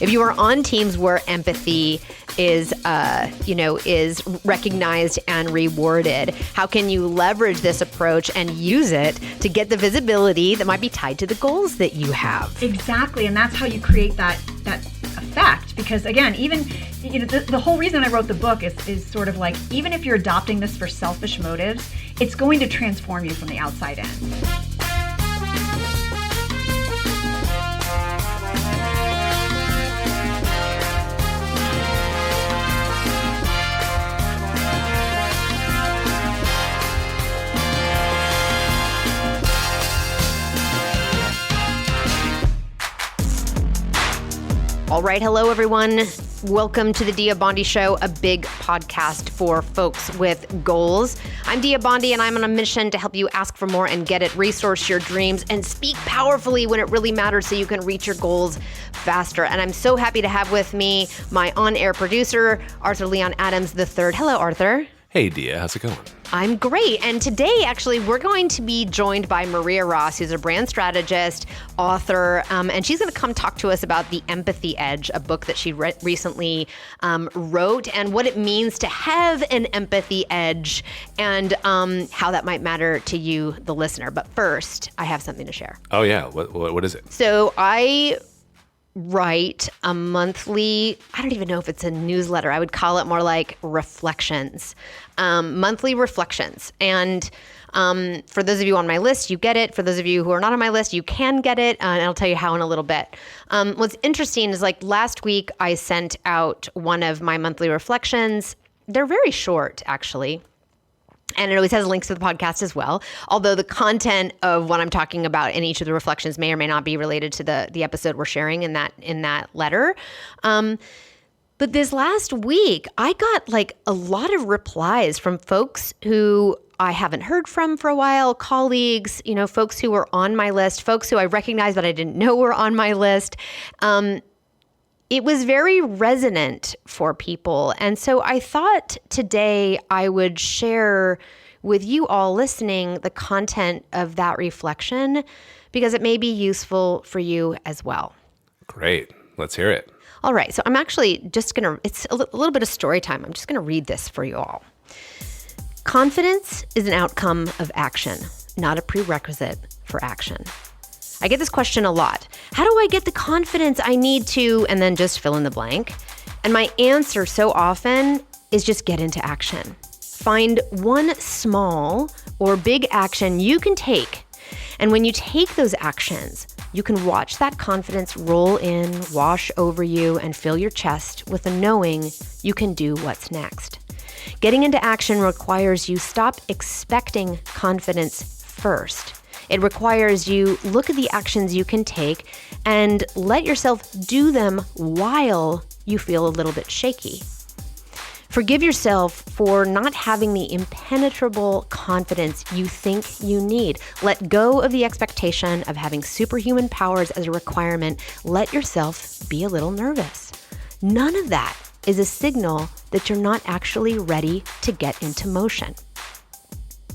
If you are on teams where empathy is recognized and rewarded, how can you leverage this approach and use it to get the visibility that might be tied to the goals that you have? Exactly, and that's how you create that effect. Because again, even the whole reason I wrote the book is sort of like, even if you're adopting this for selfish motives, it's going to transform you from the outside in. All right. Hello, everyone. Welcome to the Dia Bondi Show, a big podcast for folks with goals. I'm Dia Bondi, and I'm on a mission to help you ask for more and get it, resource your dreams, and speak powerfully when it really matters so you can reach your goals faster. And I'm so happy to have with me my on-air producer, Arthur Leon Adams III. Hello, Arthur. Hey, Dia. How's it going? I'm great. And today, actually, we're going to be joined by Maria Ross, who's a brand strategist, author, and she's going to come talk to us about The Empathy Edge, a book that she recently wrote, and what it means to have an empathy edge, and how that might matter to you, the listener. But first, I have something to share. Oh, yeah. What is it? So I write a monthly, I don't even know if it's a newsletter. I would call it more like reflections, monthly reflections. And for those of you on my list, you get it. For those of you who are not on my list, you can get it. And I'll tell you how in a little bit. What's interesting is, like, last week I sent out one of my monthly reflections. They're very short, actually. And it always has links to the podcast as well. Although the content of what I'm talking about in each of the reflections may or may not be related to the episode we're sharing in that letter. But this last week, I got like a lot of replies from folks who I haven't heard from for a while, colleagues, folks who were on my list, folks who I recognized but I didn't know were on my list. It was very resonant for people. And so I thought today I would share with you all listening the content of that reflection, because it may be useful for you as well. Great. Let's hear it. All right. So I'm actually just going to, it's a little bit of story time. I'm just going to read this for you all. Confidence is an outcome of action, not a prerequisite for action. I get this question a lot. How do I get the confidence I need to, and then just fill in the blank? And my answer so often is just get into action. Find one small or big action you can take. And when you take those actions, you can watch that confidence roll in, wash over you, and fill your chest with a knowing you can do what's next. Getting into action requires you stop expecting confidence first. It requires you look at the actions you can take and let yourself do them while you feel a little bit shaky. Forgive yourself for not having the impenetrable confidence you think you need. Let go of the expectation of having superhuman powers as a requirement. Let yourself be a little nervous. None of that is a signal that you're not actually ready to get into motion.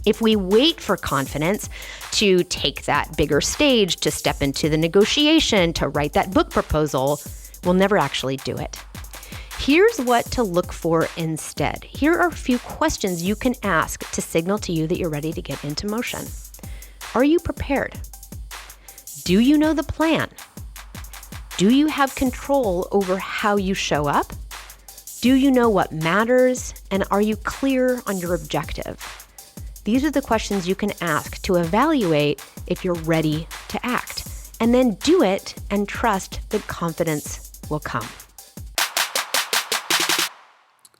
If we wait for confidence to take that bigger stage, to step into the negotiation, to write that book proposal, we'll never actually do it. Here's what to look for instead. Here are a few questions you can ask to signal to you that you're ready to get into motion. Are you prepared? Do you know the plan? Do you have control over how you show up? Do you know what matters? And are you clear on your objective? These are the questions you can ask to evaluate if you're ready to act. And then do it and trust that confidence will come.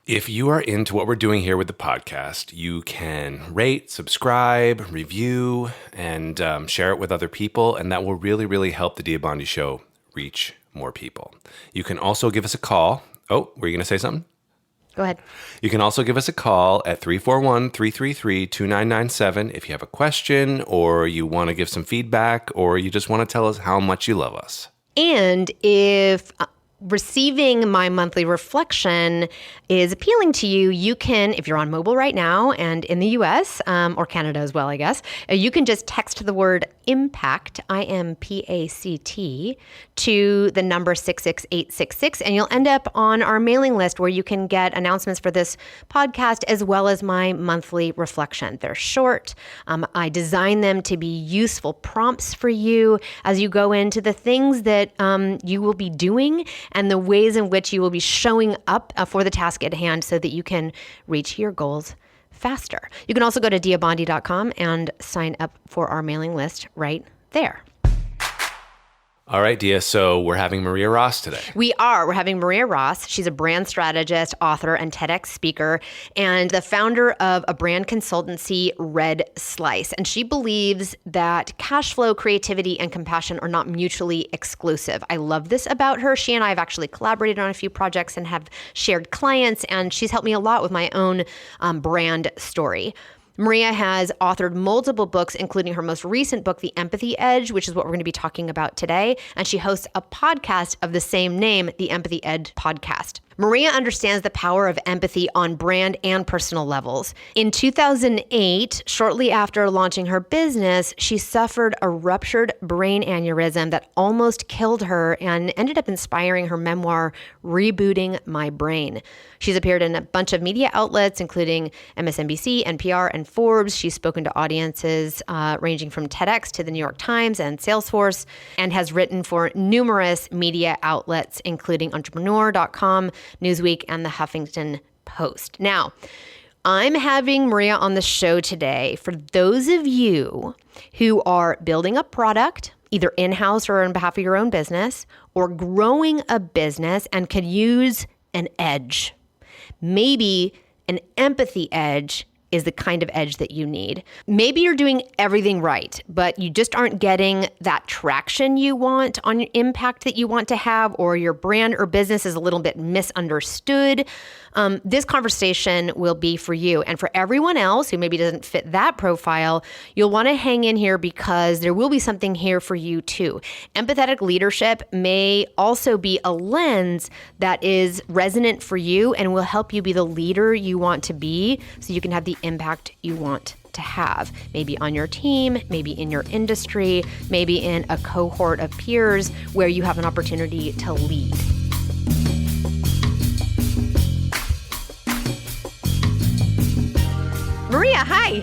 If you are into what we're doing here with the podcast, you can rate, subscribe, review, and share it with other people. And that will really, really help the Dia Bondi Show reach more people. You can also give us a call. Oh, were you going to say something? Go ahead. You can also give us a call at 341-333-2997 if you have a question, or you want to give some feedback, or you just want to tell us how much you love us. And if receiving my monthly reflection is appealing to you, you can, if you're on mobile right now and in the US, or Canada as well, I guess, you can just text the word impact, IMPACT, to the number 66866, and you'll end up on our mailing list where you can get announcements for this podcast as well as my monthly reflection. They're short. I design them to be useful prompts for you as you go into the things that you will be doing and the ways in which you will be showing up for the task at hand so that you can reach your goals faster. You can also go to diabondi.com and sign up for our mailing list right there. All right, Dia. So we're having Maria Ross today. We are. We're having Maria Ross. She's a brand strategist, author, and TEDx speaker, and the founder of a brand consultancy, Red Slice. And she believes that cash flow, creativity, and compassion are not mutually exclusive. I love this about her. She and I have actually collaborated on a few projects and have shared clients, and she's helped me a lot with my own brand story. Maria has authored multiple books, including her most recent book, The Empathy Edge, which is what we're going to be talking about today. And she hosts a podcast of the same name, The Empathy Edge Podcast. Maria understands the power of empathy on brand and personal levels. In 2008, shortly after launching her business, she suffered a ruptured brain aneurysm that almost killed her and ended up inspiring her memoir, Rebooting My Brain. She's appeared in a bunch of media outlets, including MSNBC, NPR, and Forbes. She's spoken to audiences ranging from TEDx to the New York Times and Salesforce, and has written for numerous media outlets, including Entrepreneur.com, Newsweek, and the Huffington Post. Now, I'm having Maria on the show today for those of you who are building a product, either in-house or on behalf of your own business, or growing a business and could use an edge. Maybe an empathy edge is the kind of edge that you need. Maybe you're doing everything right, but you just aren't getting that traction you want on your impact that you want to have, or your brand or business is a little bit misunderstood. This conversation will be for you. And for everyone else who maybe doesn't fit that profile, you'll want to hang in here because there will be something here for you too. Empathetic leadership may also be a lens that is resonant for you and will help you be the leader you want to be so you can have the impact you want to have, maybe on your team, maybe in your industry, maybe in a cohort of peers where you have an opportunity to lead. Maria, hi.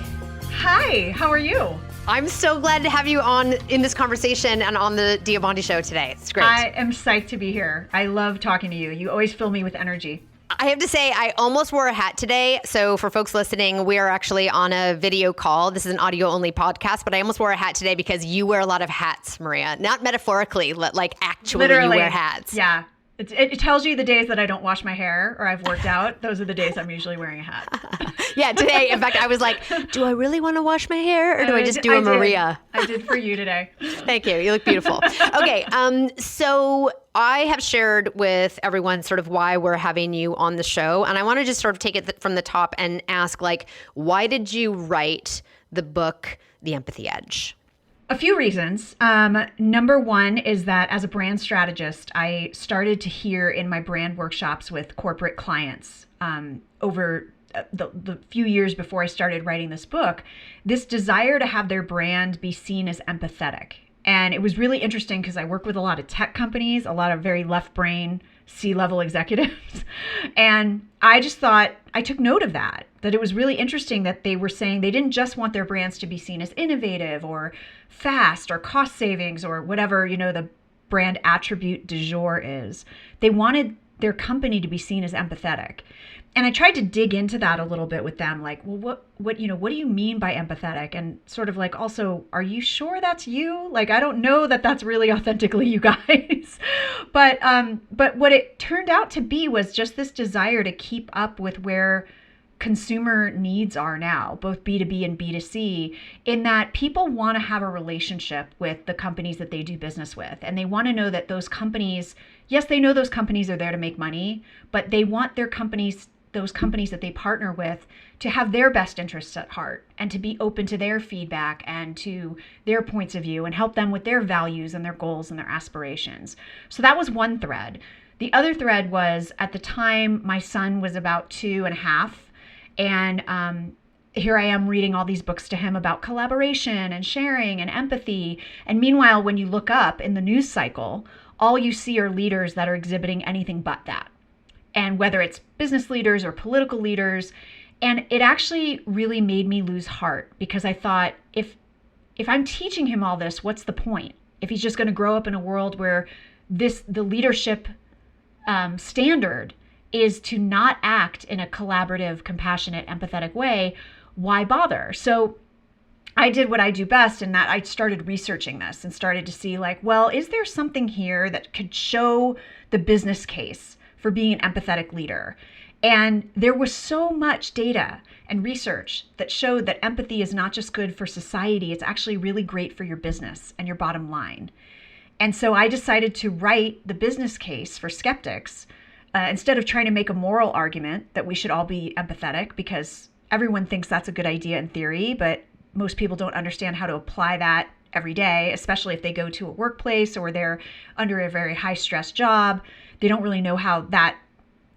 Hi, how are you? I'm so glad to have you on in this conversation and on the Dia Bondi show today. It's great. I am psyched to be here. I love talking to you. You always fill me with energy. I have to say, I almost wore a hat today. So for folks listening, we are actually on a video call. This is an audio-only podcast, but I almost wore a hat today because you wear a lot of hats, Maria. Not metaphorically, like actually Literally, you wear hats. Yeah. It tells you the days that I don't wash my hair or I've worked out. Those are the days I'm usually wearing a hat. Yeah, today, in fact, I was like, do I really want to wash my hair or do I just do a Maria? I did for you today. Thank you. You look beautiful. Okay, so I have shared with everyone sort of why we're having you on the show. And I want to just sort of take it from the top and ask, like, why did you write the book, The Empathy Edge? A few reasons. Number one is that as a brand strategist, I started to hear in my brand workshops with corporate clients over the few years before I started writing this book, this desire to have their brand be seen as empathetic. And it was really interesting because I work with a lot of tech companies, a lot of very left brain C-level executives. And I just thought, I took note of that it was really interesting that they were saying they didn't just want their brands to be seen as innovative or fast or cost savings or whatever, the brand attribute du jour is. They wanted their company to be seen as empathetic. And I tried to dig into that a little bit with them, like, well, what do you mean by empathetic? And sort of like, also, are you sure that's you? Like, I don't know that that's really authentically you guys. But what it turned out to be was just this desire to keep up with where consumer needs are now, both B2B and B2C, in that people want to have a relationship with the companies that they do business with. And they want to know that those companies, yes, they know those companies are there to make money, but they want those companies that they partner with to have their best interests at heart and to be open to their feedback and to their points of view and help them with their values and their goals and their aspirations. So that was one thread. The other thread was, at the time, my son was about 2.5. And here I am reading all these books to him about collaboration and sharing and empathy. And meanwhile, when you look up in the news cycle, all you see are leaders that are exhibiting anything but that. And whether it's business leaders or political leaders. And it actually really made me lose heart, because I thought, if I'm teaching him all this, what's the point? If he's just going to grow up in a world where the leadership standard is to not act in a collaborative, compassionate, empathetic way, why bother? So I did what I do best, in that I started researching this and started to see, like, well, is there something here that could show the business case for being an empathetic leader? And there was so much data and research that showed that empathy is not just good for society, it's actually really great for your business and your bottom line. And so I decided to write the business case for skeptics, instead of trying to make a moral argument that we should all be empathetic, because everyone thinks that's a good idea in theory, but most people don't understand how to apply that every day, especially if they go to a workplace or they're under a very high stress job. They don't really know how that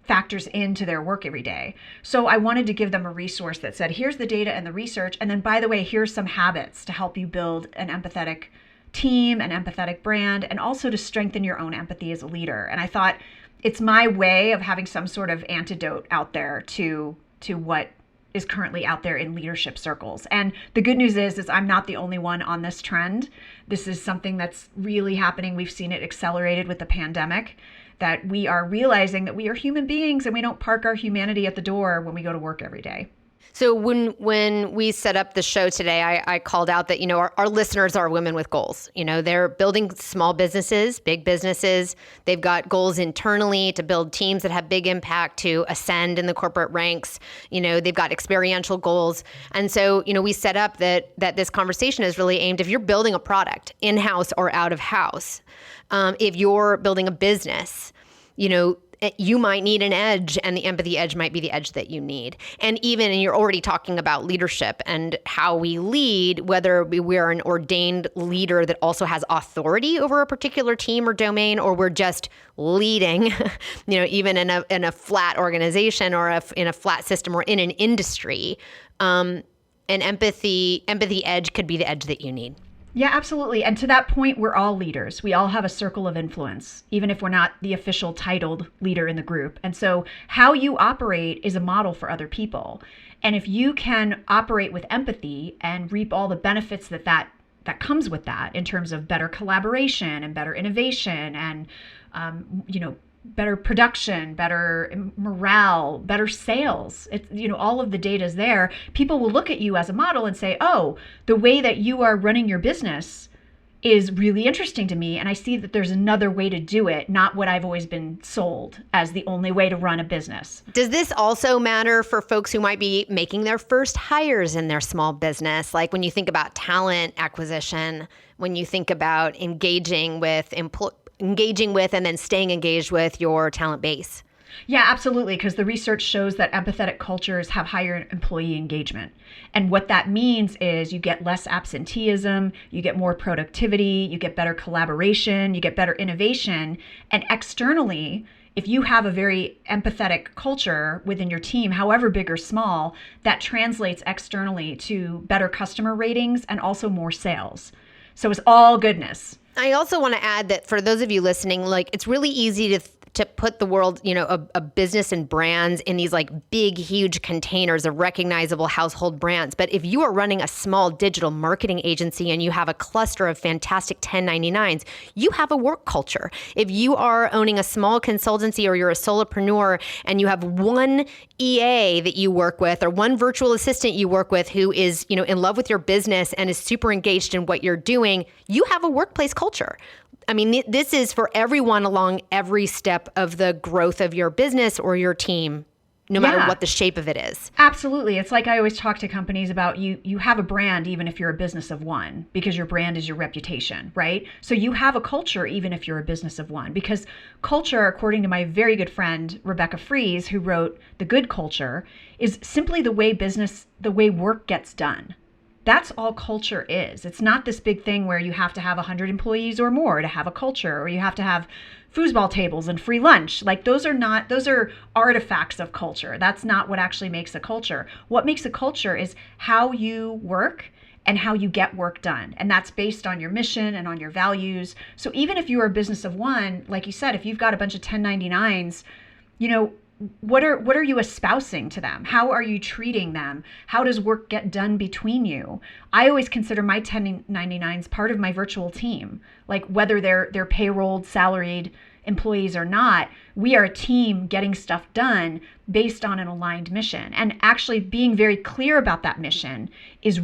factors into their work every day. So I wanted to give them a resource that said, here's the data and the research. And then, by the way, here's some habits to help you build an empathetic team, an empathetic brand, and also to strengthen your own empathy as a leader. And I thought it's my way of having some sort of antidote out there to what is currently out there in leadership circles. And the good news is I'm not the only one on this trend. This is something that's really happening. We've seen it accelerated with the pandemic, that we are realizing that we are human beings and we don't park our humanity at the door when we go to work every day. So when we set up the show today, I called out that, our listeners are women with goals. They're building small businesses, big businesses. They've got goals internally to build teams that have big impact, to ascend in the corporate ranks. They've got experiential goals. And so, we set up that this conversation is really aimed, if you're building a product in-house or out of house, if you're building a business, you might need an edge, and the empathy edge might be the edge that you need. And you're already talking about leadership and how we lead, whether we're an ordained leader that also has authority over a particular team or domain, or we're just leading, even in a flat organization or in a flat system or in an industry, an empathy edge could be the edge that you need. Yeah, absolutely. And to that point, we're all leaders. We all have a circle of influence, even if we're not the official titled leader in the group. And so how you operate is a model for other people. And if you can operate with empathy and reap all the benefits that comes with that, in terms of better collaboration and better innovation and, better production, better morale, better sales. All of the data is there. People will look at you as a model and say, oh, the way that you are running your business is really interesting to me. And I see that there's another way to do it, not what I've always been sold as the only way to run a business. Does this also matter for folks who might be making their first hires in their small business? Like when you think about talent acquisition, when you think about engaging with and then staying engaged with your talent base? Yeah, absolutely. Because the research shows that empathetic cultures have higher employee engagement. And what that means is you get less absenteeism, you get more productivity, you get better collaboration, you get better innovation. And externally, if you have a very empathetic culture within your team, however big or small, that translates externally to better customer ratings and also more sales. So it's all goodness. I also want to add that for those of you listening, it's really easy to put the world, a business and brands in these big, huge containers of recognizable household brands. But if you are running a small digital marketing agency and you have a cluster of fantastic 1099s, you have a work culture. If you are owning a small consultancy or you're a solopreneur and you have one EA that you work with or one virtual assistant you work with who is, in love with your business and is super engaged in what you're doing, you have a workplace culture. I mean, this is for everyone along every step of the growth of your business or your team, no matter what the shape of it is. Absolutely. It's like I always talk to companies about you have a brand even if you're a business of one, because your brand is your reputation, right? So you have a culture even if you're a business of one, because culture, according to my very good friend, Rebecca Fries, who wrote The Good Culture, is simply the way work gets done. That's all culture is. It's not this big thing where you have to have 100 employees or more to have a culture, or you have to have foosball tables and free lunch. Like those are artifacts of culture. That's not what actually makes a culture. What makes a culture is how you work and how you get work done. And that's based on your mission and on your values. So even if you are a business of one, like you said, if you've got a bunch of 1099s, what are you espousing to them? How are you treating them? How does work get done between you? I always consider my 1099s part of my virtual team. Like whether they're payrolled, salaried employees or not, we are a team getting stuff done based on an aligned mission. And actually being very clear about that mission is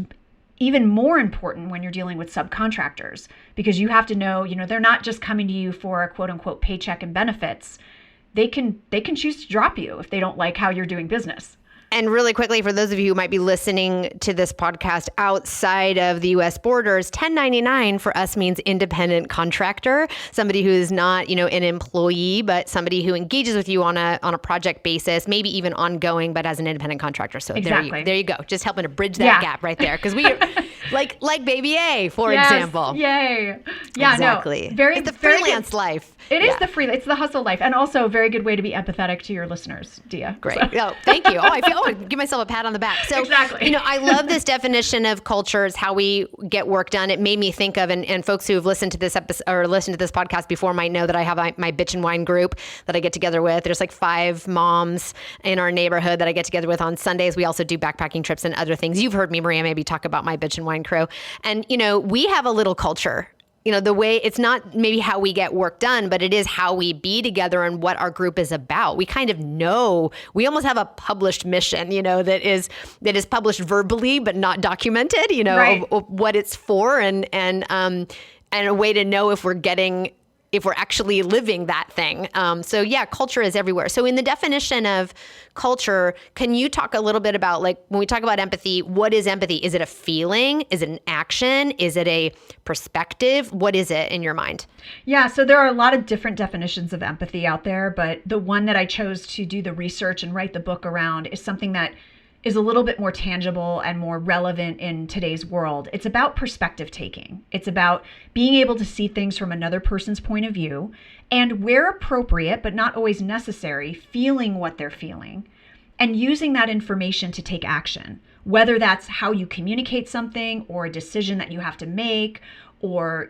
even more important when you're dealing with subcontractors, because you have to know, they're not just coming to you for a quote unquote paycheck and benefits. They can choose to drop you if they don't like how you're doing business. And really quickly, for those of you who might be listening to this podcast outside of the U.S. borders, 1099 for us means independent contractor, somebody who is not, an employee, but somebody who engages with you on a project basis, maybe even ongoing, but as an independent contractor. So exactly. there you go. Just helping to bridge that gap right there. Because we like Baby A, for example. Yay. Yeah, exactly. No, it's the freelance life. It is it's the hustle life. And also a very good way to be empathetic to your listeners, Dia. Great. So. Oh, thank you. I give myself a pat on the back. So, exactly. I love this definition of cultures, how we get work done. It made me think of, and folks who have listened to this episode or listened to this podcast before might know that I have my bitch and wine group that I get together with. There's like 5 moms in our neighborhood that I get together with on Sundays. We also do backpacking trips and other things. You've heard me, Maria, maybe talk about my bitch and wine crew. And, we have a little culture. The way it's not maybe how we get work done, but it is how we be together and what our group is about. We kind of know, we almost have a published mission, that is published verbally, but not documented, right. of what it's for and a way to know if we're actually living that thing. So culture is everywhere. So in the definition of culture, can you talk a little bit about, like, when we talk about empathy, what is empathy? Is it a feeling? Is it an action? Is it a perspective? What is it in your mind? Yeah, so there are a lot of different definitions of empathy out there, but the one that I chose to do the research and write the book around is something that is a little bit more tangible and more relevant in today's world. It's about perspective taking. It's about being able to see things from another person's point of view and, where appropriate, but not always necessary, feeling what they're feeling and using that information to take action, whether that's how you communicate something or a decision that you have to make or,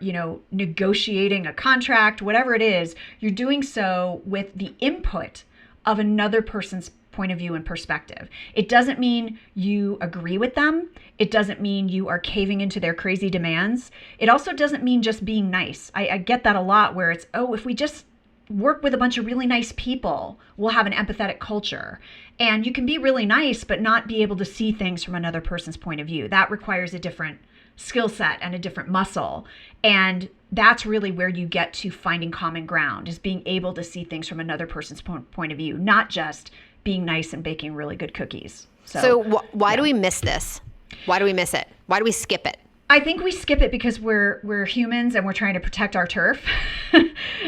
negotiating a contract, whatever it is, you're doing so with the input of another person's point of view and perspective. It doesn't mean you agree with them. It doesn't mean you are caving into their crazy demands. It also doesn't mean just being nice. I get that a lot where it's, if we just work with a bunch of really nice people, we'll have an empathetic culture. And you can be really nice, but not be able to see things from another person's point of view. That requires a different skill set and a different muscle. And that's really where you get to finding common ground, is being able to see things from another person's point of view, not just being nice and baking really good cookies. So why do we miss this? Why do we miss it? Why do we skip it? I think we skip it because we're humans and we're trying to protect our turf.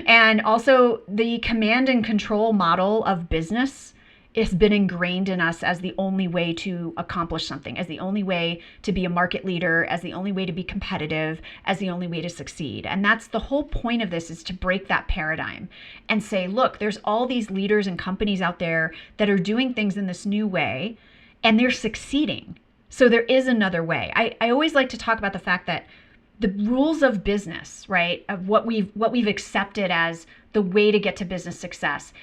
And also the command and control model of business has been ingrained in us as the only way to accomplish something, as the only way to be a market leader, as the only way to be competitive, as the only way to succeed. And that's the whole point of this, is to break that paradigm and say, look, there's all these leaders and companies out there that are doing things in this new way and they're succeeding. So there is another way. I always like to talk about the fact that the rules of business, right, of what we've accepted as the way to get to business success,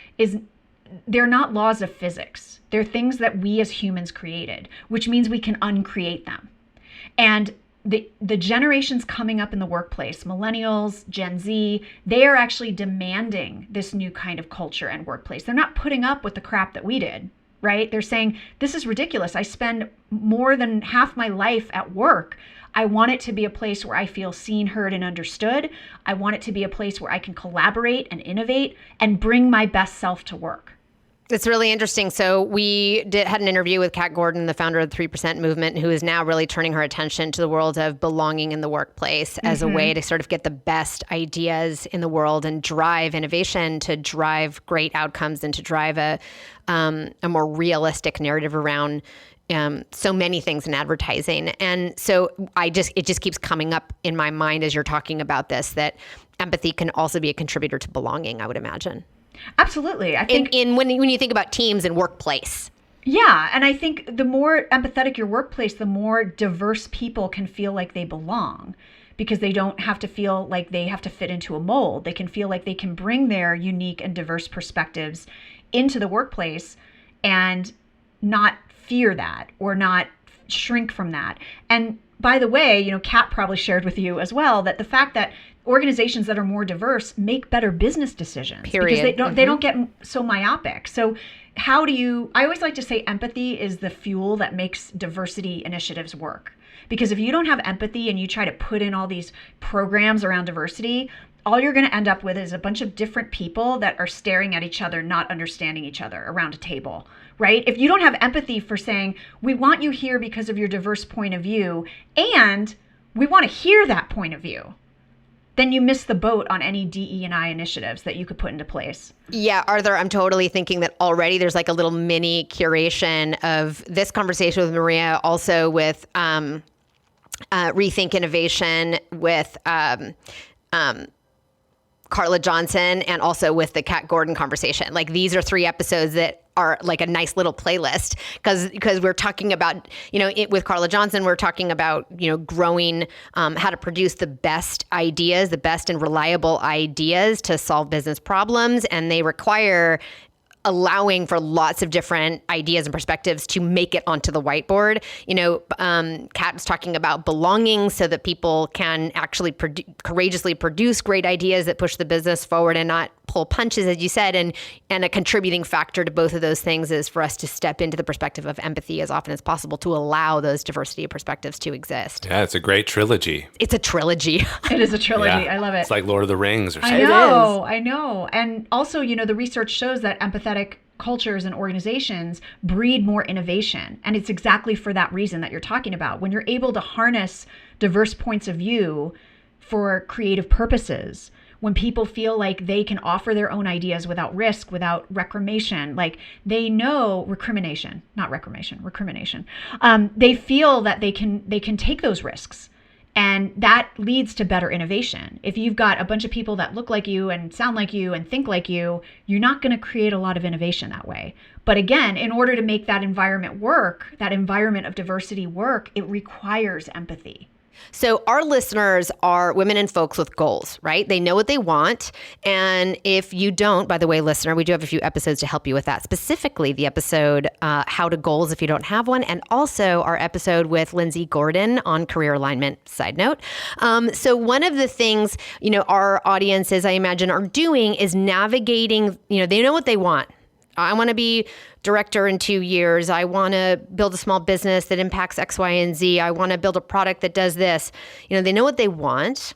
they're not laws of physics. They're things that we as humans created, which means we can uncreate them. And the generations coming up in the workplace, millennials, Gen Z, they are actually demanding this new kind of culture and workplace. They're not putting up with the crap that we did, right? They're saying, this is ridiculous. I spend more than half my life at work. I want it to be a place where I feel seen, heard, and understood. I want it to be a place where I can collaborate and innovate and bring my best self to work. It's really interesting. So we had an interview with Kat Gordon, the founder of the 3% movement, who is now really turning her attention to the world of belonging in the workplace as a way to sort of get the best ideas in the world and drive innovation, to drive great outcomes, and to drive a more realistic narrative around so many things in advertising. And so it just keeps coming up in my mind as you're talking about this, that empathy can also be a contributor to belonging, I would imagine. Absolutely. I think when you think about teams and workplace. Yeah. And I think the more empathetic your workplace, the more diverse people can feel like they belong, because they don't have to feel like they have to fit into a mold. They can feel like they can bring their unique and diverse perspectives into the workplace and not fear that or not shrink from that. And by the way, Kat probably shared with you as well that the fact that organizations that are more diverse make better business decisions. Period. Because they don't get so myopic. So I always like to say empathy is the fuel that makes diversity initiatives work. Because if you don't have empathy and you try to put in all these programs around diversity, all you're going to end up with is a bunch of different people that are staring at each other, not understanding each other around a table, right? If you don't have empathy for saying, we want you here because of your diverse point of view, and we want to hear that point of view, then you miss the boat on any DE&I initiatives that you could put into place. Yeah, Arthur, I'm totally thinking that already there's like a little mini curation of this conversation with Maria, also with Rethink Innovation with Carla Johnson, and also with the Kat Gordon conversation. Like, these are 3 episodes that are like a nice little playlist, because we're talking about, with Carla Johnson, we're talking about, growing, how to produce the best ideas, the best and reliable ideas to solve business problems. And they require allowing for lots of different ideas and perspectives to make it onto the whiteboard. Kat was talking about belonging, so that people can actually courageously produce great ideas that push the business forward and not pull punches, as you said. And a contributing factor to both of those things is for us to step into the perspective of empathy as often as possible to allow those diversity of perspectives to exist. Yeah, it's a great trilogy. It's a trilogy. It is a trilogy. Yeah. I love it. It's like Lord of the Rings or something. I know. And also, the research shows that empathetic cultures and organizations breed more innovation. And it's exactly for that reason that you're talking about. When you're able to harness diverse points of view for creative purposes, when people feel like they can offer their own ideas without risk, without recrimination, like they know recrimination. They feel that they can take those risks. And that leads to better innovation. If you've got a bunch of people that look like you and sound like you and think like you, you're not going to create a lot of innovation that way. But again, in order to make that environment work, that environment of diversity work, it requires empathy. So our listeners are women and folks with goals, right? They know what they want. And if you don't, by the way, listener, we do have a few episodes to help you with that. Specifically, the episode, How to Goals If You Don't Have One, and also our episode with Lindsay Gordon on career alignment, side note. So one of the things, our audiences, I imagine, are doing is navigating, they know what they want. I want to be director in 2 years. I want to build a small business that impacts X, Y, and Z. I want to build a product that does this. They know what they want.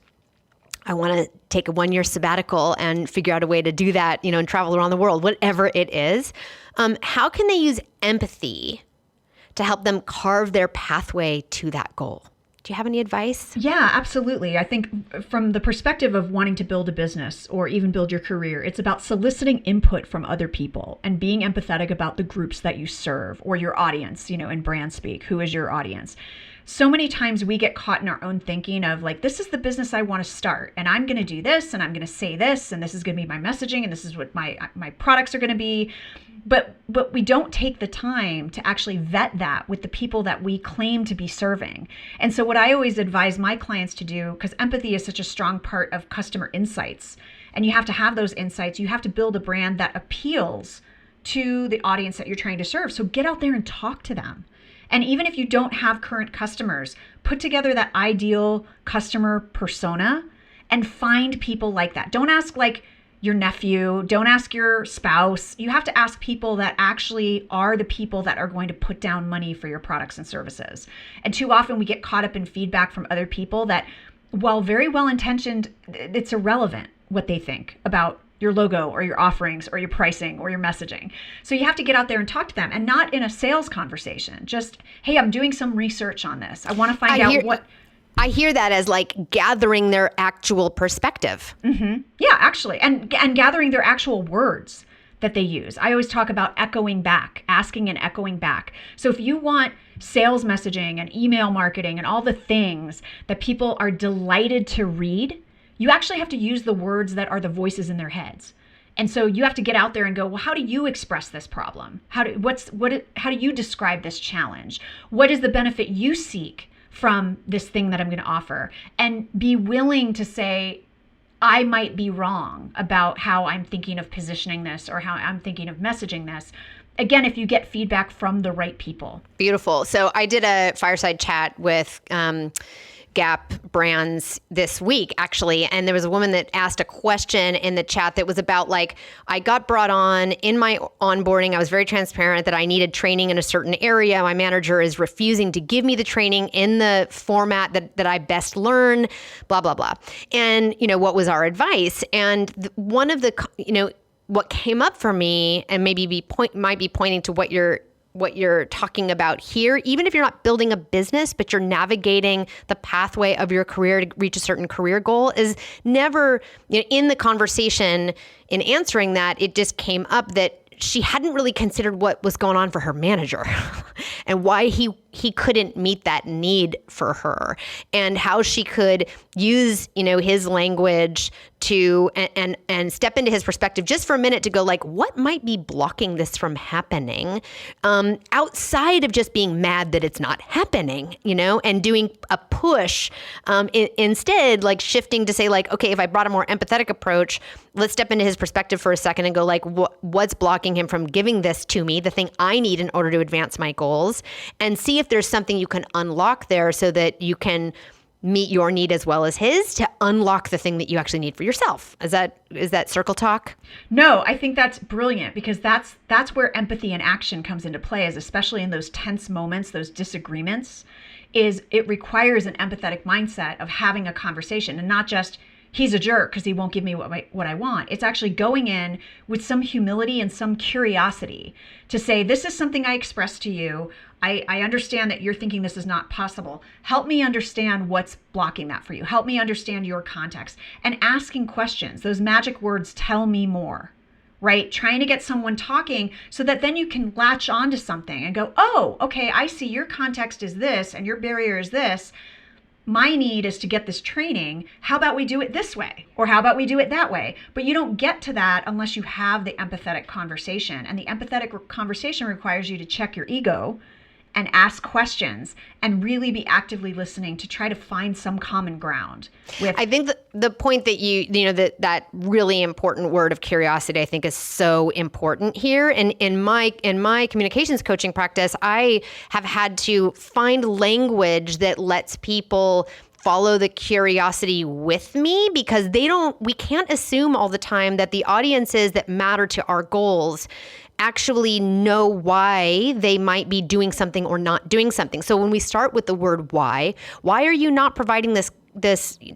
I want to take a 1-year sabbatical and figure out a way to do that, and travel around the world, whatever it is. How can they use empathy to help them carve their pathway to that goal? Do you have any advice? Yeah, absolutely. I think from the perspective of wanting to build a business or even build your career, it's about soliciting input from other people and being empathetic about the groups that you serve or your audience, in brand speak. Who is your audience? So many times we get caught in our own thinking of like, this is the business I want to start, and I'm going to do this, and I'm going to say this, and this is going to be my messaging, and this is what my products are going to be. But we don't take the time to actually vet that with the people that we claim to be serving. And so what I always advise my clients to do, because empathy is such a strong part of customer insights, and you have to have those insights, you have to build a brand that appeals to the audience that you're trying to serve. So get out there and talk to them. And even if you don't have current customers, put together that ideal customer persona and find people like that. Don't ask like your nephew, don't ask your spouse. You have to ask people that actually are the people that are going to put down money for your products and services. And too often we get caught up in feedback from other people that, while very well intentioned, it's irrelevant what they think about your logo or your offerings or your pricing or your messaging. So you have to get out there and talk to them, and not in a sales conversation. Just, hey, I'm doing some research on this. I want to find out what... I hear that as like gathering their actual perspective. Mm-hmm. Yeah, actually. And gathering their actual words. that they use. I always talk about echoing back, asking and echoing back. So if you want sales messaging and email marketing and all the things that people are delighted to read, you actually have to use the words that are the voices in their heads. And so you have to get out there and go, well, how do you express this problem? How do you describe this challenge? What is the benefit you seek from this thing that I'm going to offer? And be willing to say, I might be wrong about how I'm thinking of positioning this or how I'm thinking of messaging this. Again, if you get feedback from the right people. Beautiful. So I did a fireside chat with Gap brands this week, actually. And there was a woman that asked a question in the chat that was about like, I got brought on in my onboarding. I was very transparent that I needed training in a certain area. My manager is refusing to give me the training in the format that I best learn, blah, blah, blah. And, what was our advice? And one of the, what came up for me and maybe might be pointing to what you're talking about here, even if you're not building a business, but you're navigating the pathway of your career to reach a certain career goal, is never, in the conversation in answering that, it just came up that she hadn't really considered what was going on for her manager and why he couldn't meet that need for her, and how she could use, his language to and step into his perspective just for a minute to go like, what might be blocking this from happening, outside of just being mad that it's not happening, and doing a push, instead, like shifting to say like, okay, if I brought a more empathetic approach, let's step into his perspective for a second and go like, what's blocking him from giving this to me, the thing I need in order to advance my goals, and see if there's something you can unlock there so that you can meet your need as well as his to unlock the thing that you actually need for yourself. Is that circle talk? No, I think that's brilliant, because that's where empathy and action comes into play, is especially in those tense moments, those disagreements, is it requires an empathetic mindset of having a conversation, and not just, he's a jerk because he won't give me what I want. It's actually going in with some humility and some curiosity to say, this is something I expressed to you. I understand that you're thinking this is not possible. Help me understand what's blocking that for you. Help me understand your context. And asking questions, those magic words, tell me more, right? Trying to get someone talking so that then you can latch onto something and go, oh, okay, I see your context is this and your barrier is this. My need is to get this training. How about we do it this way? Or how about we do it that way? But you don't get to that unless you have the empathetic conversation. And the empathetic conversation requires you to check your ego and ask questions and really be actively listening to try to find some common ground. I think the point that that really important word of curiosity, I think, is so important here. And in my communications coaching practice, I have had to find language that lets people follow the curiosity with me, because we can't assume all the time that the audiences that matter to our goals actually know why they might be doing something or not doing something. So when we start with the word why are you not providing this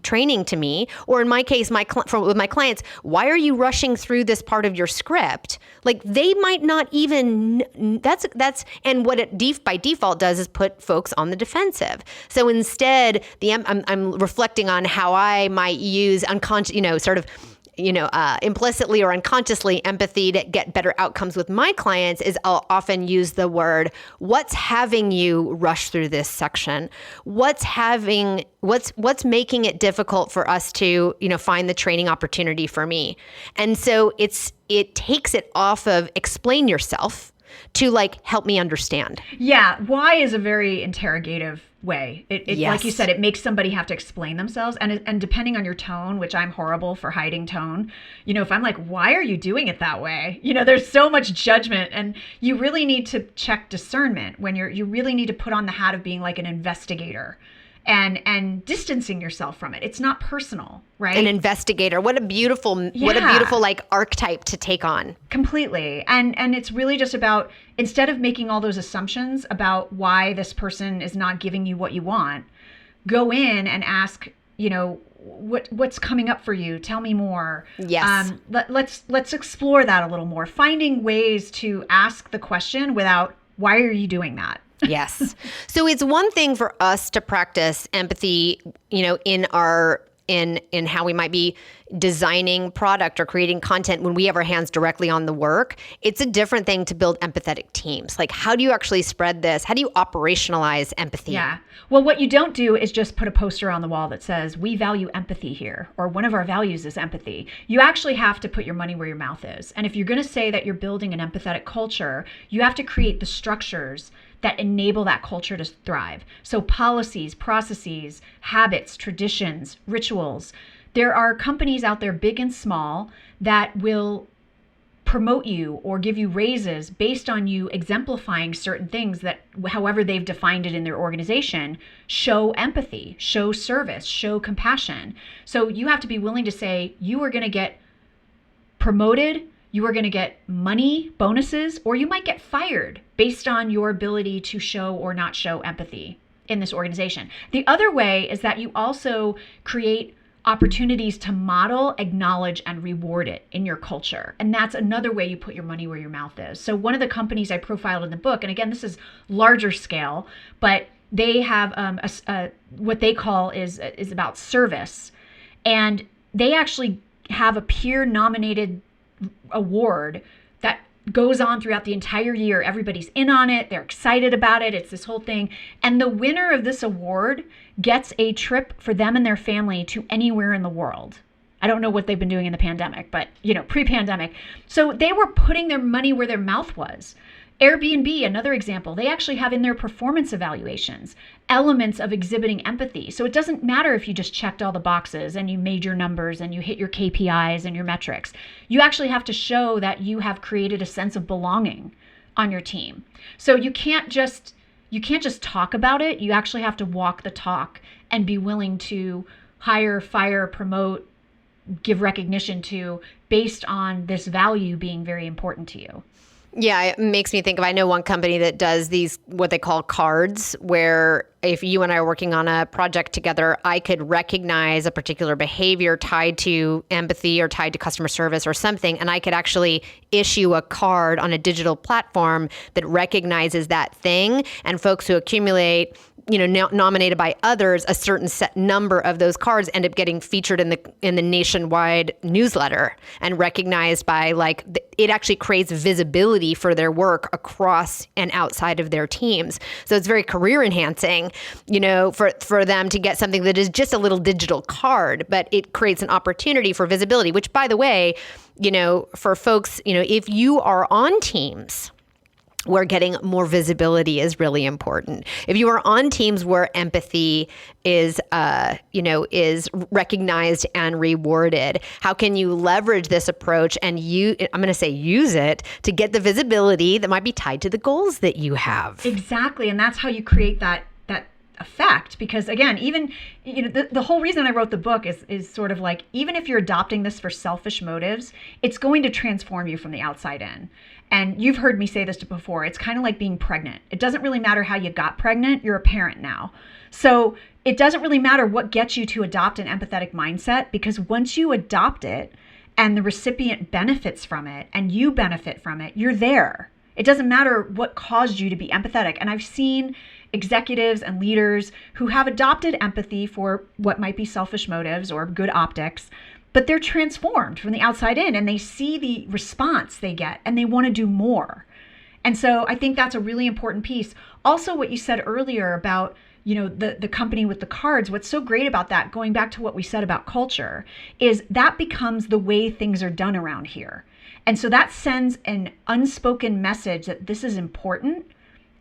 training to me? Or in my case, with my clients, why are you rushing through this part of your script? Like, they might not even, and what it by default does is put folks on the defensive. So instead, I'm reflecting on how I might use unconscious, implicitly or unconsciously empathy to get better outcomes with my clients, is I'll often use the word, what's having you rush through this section? What's making it difficult for us to, find the training opportunity for me? And so it takes it off of explain yourself to like, help me understand. Yeah. Why is a very interrogative way. Yes. Like you said, it makes somebody have to explain themselves. And depending on your tone, which I'm horrible for hiding tone, if I'm like, why are you doing it that way? There's so much judgment, and you really need to check discernment when you really need to put on the hat of being like an investigator and distancing yourself from it. It's not personal, right? An investigator. What a beautiful like archetype to take on. Completely. And it's really just about, instead of making all those assumptions about why this person is not giving you what you want, go in and ask, what's coming up for you? Tell me more. Yes. Let's explore that a little more. Finding ways to ask the question without, why are you doing that? Yes. So it's one thing for us to practice empathy, in our in how we might be designing product or creating content when we have our hands directly on the work. It's a different thing to build empathetic teams. Like, how do you actually spread this? How do you operationalize empathy? Yeah. Well, what you don't do is just put a poster on the wall that says, we value empathy here, or one of our values is empathy. You actually have to put your money where your mouth is. And if you're going to say that you're building an empathetic culture, you have to create the structures that enable that culture to thrive. So policies, processes, habits, traditions, rituals. There are companies out there, big and small, that will promote you or give you raises based on you exemplifying certain things that, however they've defined it in their organization, show empathy, show service, show compassion. So you have to be willing to say you are going to get promoted, you are going to get money, bonuses, or you might get fired based on your ability to show or not show empathy in this organization. The other way is that you also create opportunities to model, acknowledge, and reward it in your culture. And that's another way you put your money where your mouth is. So one of the companies I profiled in the book, and again, this is larger scale, but they have what they call is about service. And they actually have a peer-nominated award that goes on throughout the entire year. Everybody's in on it. They're excited about it. It's this whole thing. And the winner of this award gets a trip for them and their family to anywhere in the world. I don't know what they've been doing in the pandemic, but pre-pandemic. So they were putting their money where their mouth was. Airbnb, another example, they actually have in their performance evaluations elements of exhibiting empathy. So it doesn't matter if you just checked all the boxes and you made your numbers and you hit your KPIs and your metrics. You actually have to show that you have created a sense of belonging on your team. So you can't just talk about it. You actually have to walk the talk and be willing to hire, fire, promote, give recognition to based on this value being very important to you. Yeah, it makes me think of, I know one company that does these, what they call cards, where if you and I are working on a project together, I could recognize a particular behavior tied to empathy or tied to customer service or something, and I could actually issue a card on a digital platform that recognizes that thing, and folks who accumulate nominated by others, a certain set number of those cards end up getting featured in the nationwide newsletter and recognized by it actually creates visibility for their work across and outside of their teams. So it's very career enhancing, for them to get something that is just a little digital card, but it creates an opportunity for visibility, which, by the way, for folks, if you are on teams where getting more visibility is really important. If you are on teams where empathy is recognized and rewarded, how can you leverage this approach and use it to get the visibility that might be tied to the goals that you have? Exactly, and that's how you create that effect. Because again, even the whole reason I wrote the book is sort of like, even if you're adopting this for selfish motives, it's going to transform you from the outside in. And you've heard me say this before. It's kind of like being pregnant. It doesn't really matter how you got pregnant. You're a parent now. So it doesn't really matter what gets you to adopt an empathetic mindset, because once you adopt it and the recipient benefits from it and you benefit from it, you're there. It doesn't matter what caused you to be empathetic. And I've seen executives and leaders who have adopted empathy for what might be selfish motives or good optics, but they're transformed from the outside in, and they see the response they get and they want to do more. And so I think that's a really important piece. Also, what you said earlier about, the company with the cards, what's so great about that, going back to what we said about culture, is that becomes the way things are done around here. And so that sends an unspoken message that this is important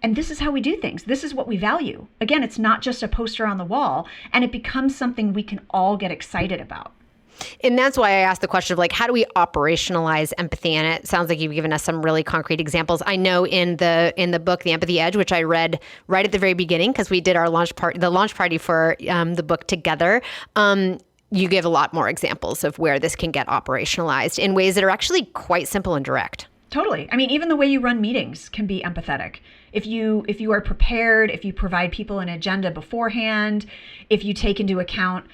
and this is how we do things. This is what we value. Again, it's not just a poster on the wall, and it becomes something we can all get excited about. And that's why I asked the question of how do we operationalize empathy? And it sounds like you've given us some really concrete examples. I know in the book, The Empathy Edge, which I read right at the very beginning because we did our launch party for the book together. You give a lot more examples of where this can get operationalized in ways that are actually quite simple and direct. Totally. I mean, even the way you run meetings can be empathetic. If you are prepared, if you provide people an agenda beforehand, if you take into account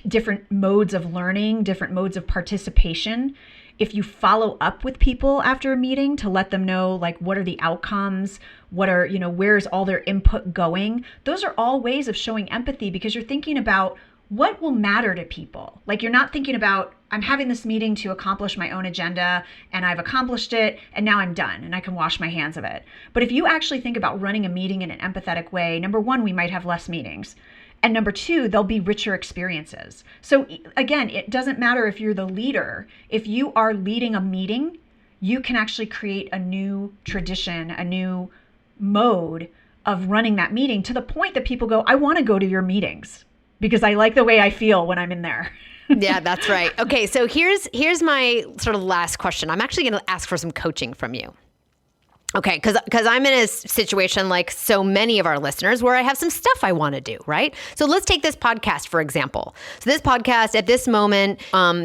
different modes of learning, different modes of participation, if you follow up with people after a meeting to let them know what are the outcomes, where's all their input going, those are all ways of showing empathy, because you're thinking about what will matter to people? Like, you're not thinking about, I'm having this meeting to accomplish my own agenda and I've accomplished it and now I'm done and I can wash my hands of it. But if you actually think about running a meeting in an empathetic way, number one, we might have less meetings. And number two, there'll be richer experiences. So again, it doesn't matter if you're the leader. If you are leading a meeting, you can actually create a new tradition, a new mode of running that meeting to the point that people go, I want to go to your meetings because I like the way I feel when I'm in there. Yeah, that's right. Okay, so here's my sort of last question. I'm actually going to ask for some coaching from you. Okay, because I'm in a situation like so many of our listeners where I have some stuff I want to do, right? So let's take this podcast, for example. So this podcast at this moment,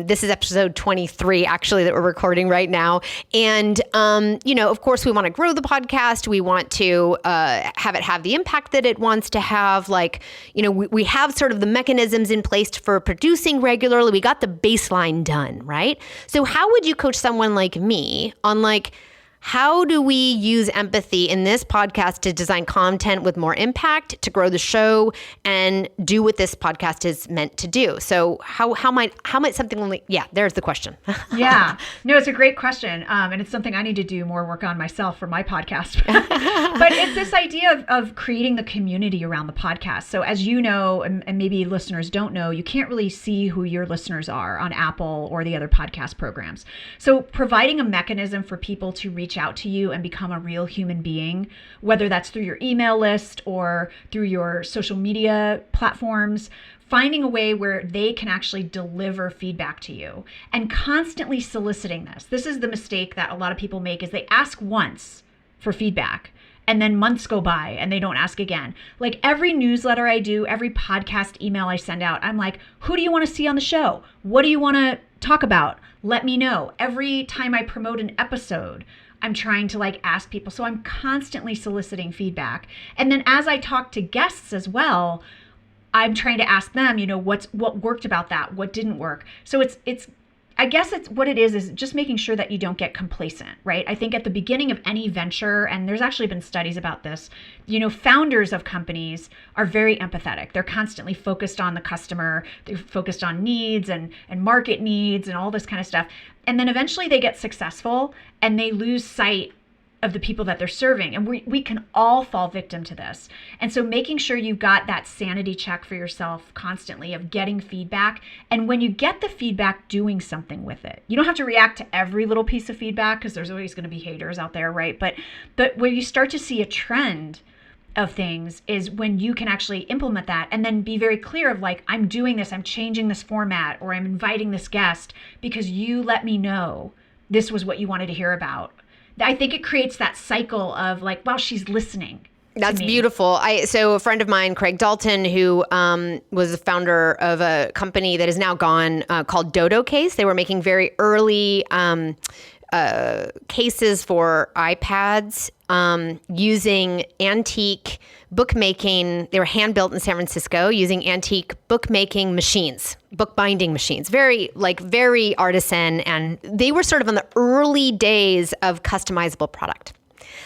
this is episode 23, actually, that we're recording right now. And, of course, we want to grow the podcast. We want to have it have the impact that it wants to have. Like, we have sort of the mechanisms in place for producing regularly. We got the baseline done, right? So how would you coach someone like me on how do we use empathy in this podcast to design content with more impact, to grow the show, and do what this podcast is meant to do? So how might something like, there's the question. Yeah, no, it's a great question. And it's something I need to do more work on myself for my podcast. But it's this idea of creating the community around the podcast. So as you know, and maybe listeners don't know, you can't really see who your listeners are on Apple or the other podcast programs. So providing a mechanism for people to reach out to you and become a real human being, whether that's through your email list or through your social media platforms, finding a way where they can actually deliver feedback to you and constantly soliciting this. This is the mistake that a lot of people make, is they ask once for feedback and then months go by and they don't ask again. Like every newsletter I do, every podcast email I send out, I'm like, who do you want to see on the show? What do you want to talk about? Let me know. Every time I promote an episode, I'm trying to ask people. So I'm constantly soliciting feedback. And then as I talk to guests as well, I'm trying to ask them, what worked about that? What didn't work? So I guess it's what it is just making sure that you don't get complacent, right? I think at the beginning of any venture, and there's actually been studies about this, founders of companies are very empathetic. They're constantly focused on the customer. They're focused on needs and market needs and all this kind of stuff. And then eventually they get successful and they lose sight of the people that they're serving. And we can all fall victim to this. And so making sure you've got that sanity check for yourself constantly of getting feedback. And when you get the feedback, doing something with it. You don't have to react to every little piece of feedback because there's always going to be haters out there, right? But where you start to see a trend of things is when you can actually implement that and then be very clear of I'm doing this, I'm changing this format, or I'm inviting this guest because you let me know this was what you wanted to hear about. I think it creates that cycle of wow, she's listening. That's beautiful. So a friend of mine, Craig Dalton, who was the founder of a company that is now gone called Dodo Case. They were making very early cases for iPads using antique bookmaking. They were hand built in San Francisco using antique bookmaking machines, bookbinding machines, very artisan. And they were sort of on the early days of customizable product.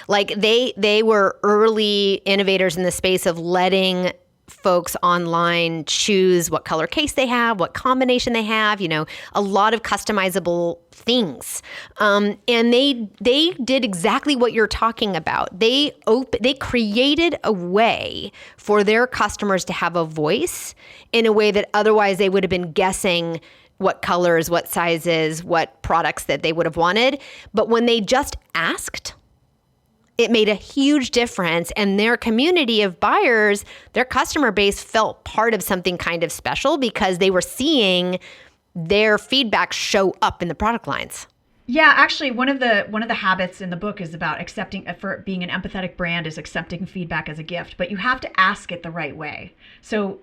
They were early innovators in the space of letting folks online choose what color case they have, what combination they have, a lot of customizable things. And they did exactly what you're talking about. They created a way for their customers to have a voice in a way that otherwise they would have been guessing what colors, what sizes, what products that they would have wanted. But when they just asked, it made a huge difference, and their community of buyers, their customer base felt part of something kind of special because they were seeing their feedback show up in the product lines. Yeah, actually, one of the habits in the book is about accepting, for being an empathetic brand, is accepting feedback as a gift, but you have to ask it the right way. So,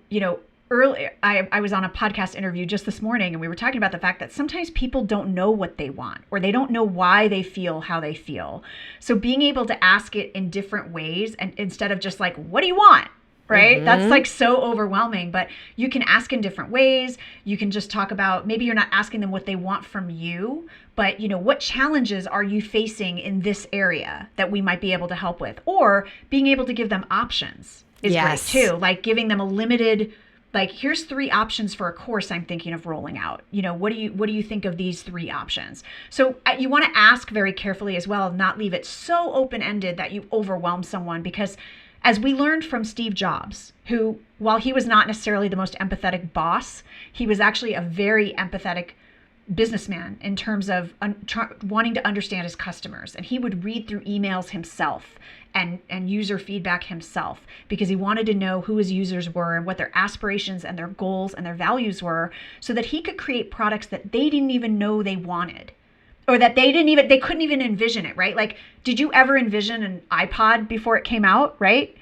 earlier, I was on a podcast interview just this morning, and we were talking about the fact that sometimes people don't know what they want, or they don't know why they feel how they feel. So being able to ask it in different ways, and instead of just what do you want? Right? Mm-hmm. That's so overwhelming, but you can ask in different ways. You can just talk about, maybe you're not asking them what they want from you, but what challenges are you facing in this area that we might be able to help with, or being able to give them options is great too. Giving them a limited Like, here's 3 options for a course I'm thinking of rolling out. What do you think of these 3 options? So you want to ask very carefully as well, not leave it so open-ended that you overwhelm someone, because as we learned from Steve Jobs, who, while he was not necessarily the most empathetic boss, he was actually a very empathetic businessman in terms of wanting to understand his customers. And he would read through emails himself and user feedback himself, because he wanted to know who his users were and what their aspirations and their goals and their values were, so that he could create products that they didn't even know they wanted, or that they couldn't even envision it, right? Like, did you ever envision an iPod before it came out, right?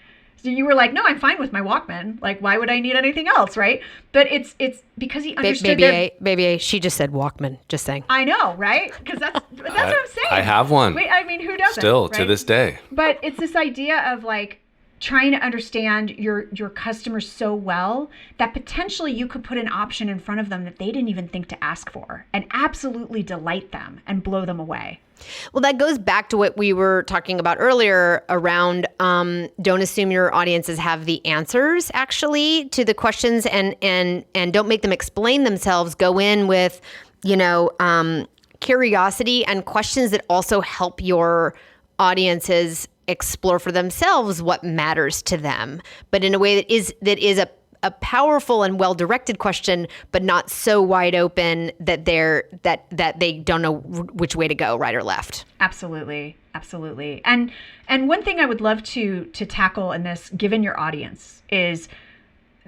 So you were like, no, I'm fine with my Walkman. Like, why would I need anything else, right? But it's because he understood Baby, she just said Walkman, just saying. I know, right? Because that's what I'm saying. I have one. Wait, I mean, who doesn't? Still, right? to this day. But it's this idea of like trying to understand your customers so well that potentially you could put an option in front of them that they didn't even think to ask for, and absolutely delight them and blow them away. Well, that goes back to what we were talking about earlier around don't assume your audiences have the answers actually to the questions, and don't make them explain themselves. Go in with, curiosity and questions that also help your audiences explore for themselves what matters to them, but in a way that is a powerful and well-directed question, but not so wide open that they don't know which way to go, right or left. Absolutely. And one thing I would love to tackle in this, given your audience, is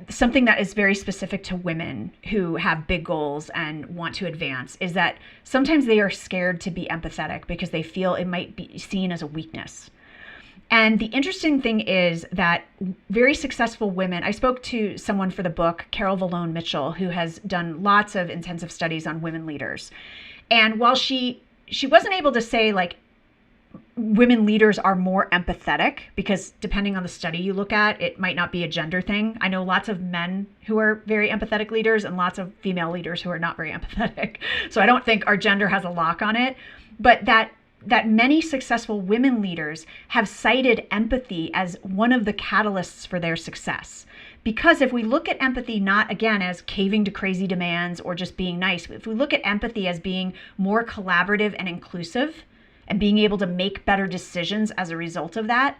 something that is very specific to women who have big goals and want to advance, is that sometimes they are scared to be empathetic because they feel it might be seen as a weakness. And the interesting thing is that very successful women, I spoke to someone for the book, Carol Vallone Mitchell, who has done lots of intensive studies on women leaders. And while she wasn't able to say like women leaders are more empathetic, because depending on the study you look at, it might not be a gender thing. I know lots of men who are very empathetic leaders and lots of female leaders who are not very empathetic. So I don't think our gender has a lock on it, but that many successful women leaders have cited empathy as one of the catalysts for their success. Because if we look at empathy not, again, as caving to crazy demands or just being nice, if we look at empathy as being more collaborative and inclusive and being able to make better decisions as a result of that,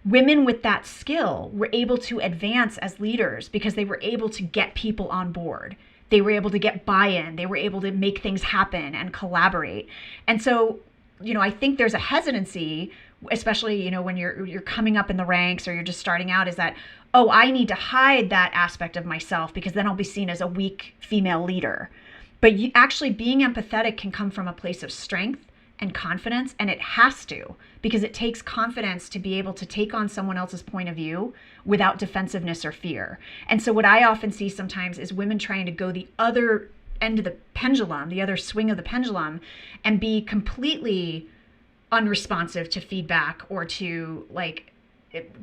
women with that skill were able to advance as leaders because they were able to get people on board. They were able to get buy-in. They were able to make things happen and collaborate. And so, I think there's a hesitancy, especially, when you're coming up in the ranks or you're just starting out, is that, oh, I need to hide that aspect of myself because then I'll be seen as a weak female leader. But actually being empathetic can come from a place of strength and confidence, and it has to, because it takes confidence to be able to take on someone else's point of view without defensiveness or fear. And so what I often see sometimes is women trying to go the other end of the pendulum, the other swing of the pendulum, and be completely unresponsive to feedback or to like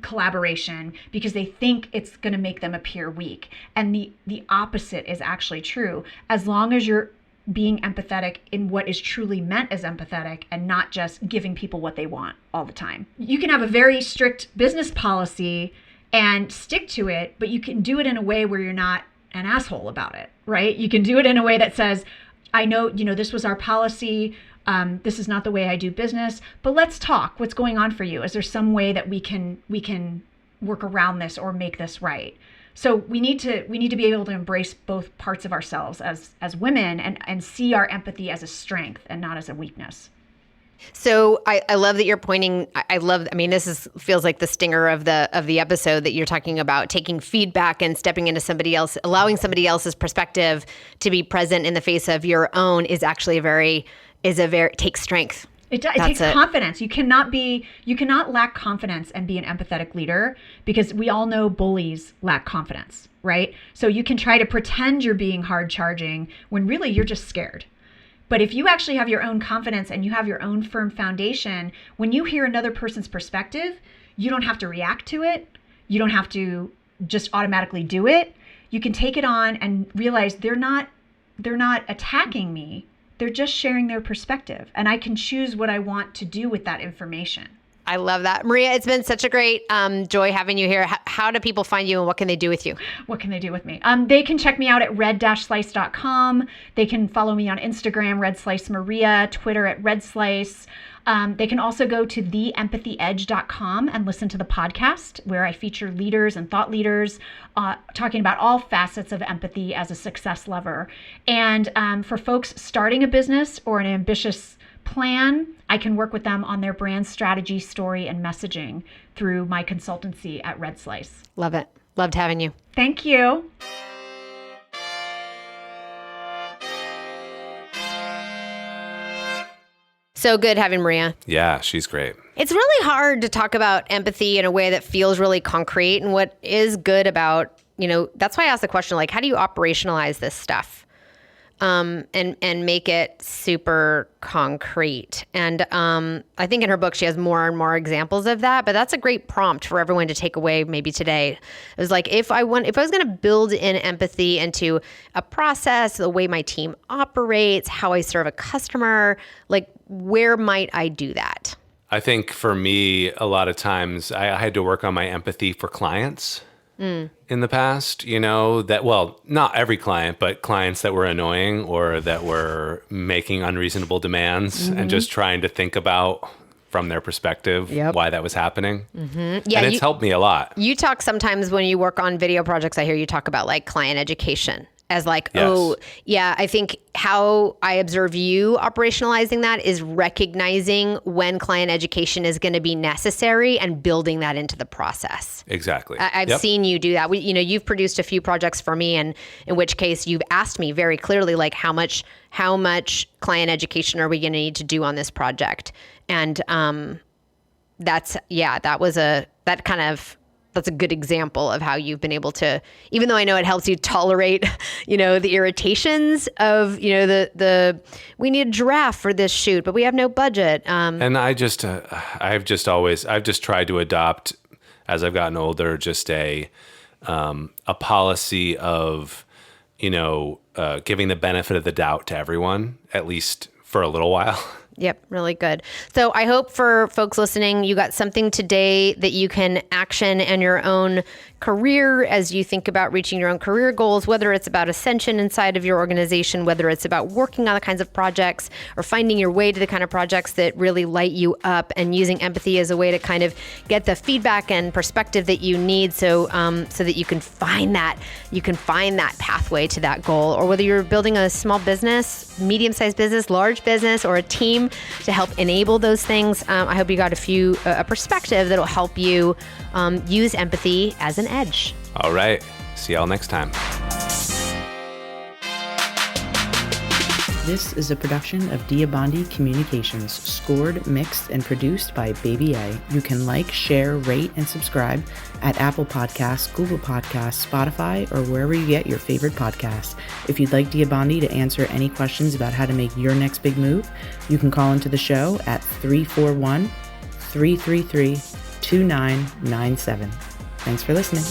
collaboration because they think it's going to make them appear weak. And the opposite is actually true. As long as you're being empathetic in what is truly meant as empathetic and not just giving people what they want all the time. You can have a very strict business policy and stick to it, but you can do it in a way where you're not an asshole about it, right? You can do it in a way that says, I know, this was our policy. This is not the way I do business, but let's talk. What's going on for you? Is there some way that we can work around this or make this right? So we need to be able to embrace both parts of ourselves as women and see our empathy as a strength and not as a weakness. So I love that you're pointing. This feels like the stinger of the episode, that you're talking about taking feedback and stepping into somebody else, allowing somebody else's perspective to be present in the face of your own is actually takes strength. It takes confidence. You cannot lack confidence and be an empathetic leader, because we all know bullies lack confidence, right? So you can try to pretend you're being hard charging when really you're just scared. But if you actually have your own confidence and you have your own firm foundation, when you hear another person's perspective, you don't have to react to it. You don't have to just automatically do it. You can take it on and realize they're not attacking me. They're just sharing their perspective, and I can choose what I want to do with that information. I love that. Maria, it's been such a great joy having you here. How do people find you and what can they do with you? What can they do with me? They can check me out at red-slice.com. They can follow me on Instagram, redslicemaria, Twitter at redslice. They can also go to theempathyedge.com and listen to the podcast where I feature leaders and thought leaders talking about all facets of empathy as a success lever. And for folks starting a business or an ambitious plan, I can work with them on their brand strategy, story, and messaging through my consultancy at Red Slice. Love it. Loved having you. Thank you. So good having Maria. Yeah, she's great. It's really hard to talk about empathy in a way that feels really concrete. And what is good about, that's why I asked the question, like, how do you operationalize this stuff? And make it super concrete. And I think in her book, she has more and more examples of that, but that's a great prompt for everyone to take away maybe today. It was like, if I was going to build in empathy into a process, the way my team operates, how I serve a customer, like, where might I do that? I think for me, a lot of times I had to work on my empathy for clients. In the past, not every client, but clients that were annoying or that were making unreasonable demands and just trying to think about from their perspective why that was happening. Yeah, and it's helped me a lot. You talk sometimes when you work on video projects, I hear you talk about like client education as like, yes. I think how I observe you operationalizing that is recognizing when client education is going to be necessary and building that into the process. Exactly. I've seen you do that. You've produced a few projects for me, and in which case you've asked me very clearly, like, how much client education are we going to need to do on this project? And that's a good example of how you've been able to, even though I know it helps you tolerate, the irritations of, we need a giraffe for this shoot, but we have no budget. And I've just tried to adopt, as I've gotten older, just a policy of, giving the benefit of the doubt to everyone, at least for a little while. Yep, really good. So I hope for folks listening, you got something today that you can action in your own career as you think about reaching your own career goals, whether it's about ascension inside of your organization, whether it's about working on the kinds of projects or finding your way to the kind of projects that really light you up, and using empathy as a way to kind of get the feedback and perspective that you need so that you can find that pathway to that goal. Or whether you're building a small business, medium-sized business, large business, or a team to help enable those things. I hope you got a perspective that'll help you use empathy as an edge. All right. See y'all next time. This is a production of Diabandi Communications, scored, mixed, and produced by Baby A. You can like, share, rate, and subscribe at Apple Podcasts, Google Podcasts, Spotify, or wherever you get your favorite podcasts. If you'd like Diabandi to answer any questions about how to make your next big move, you can call into the show at 341-333-2997. Thanks for listening.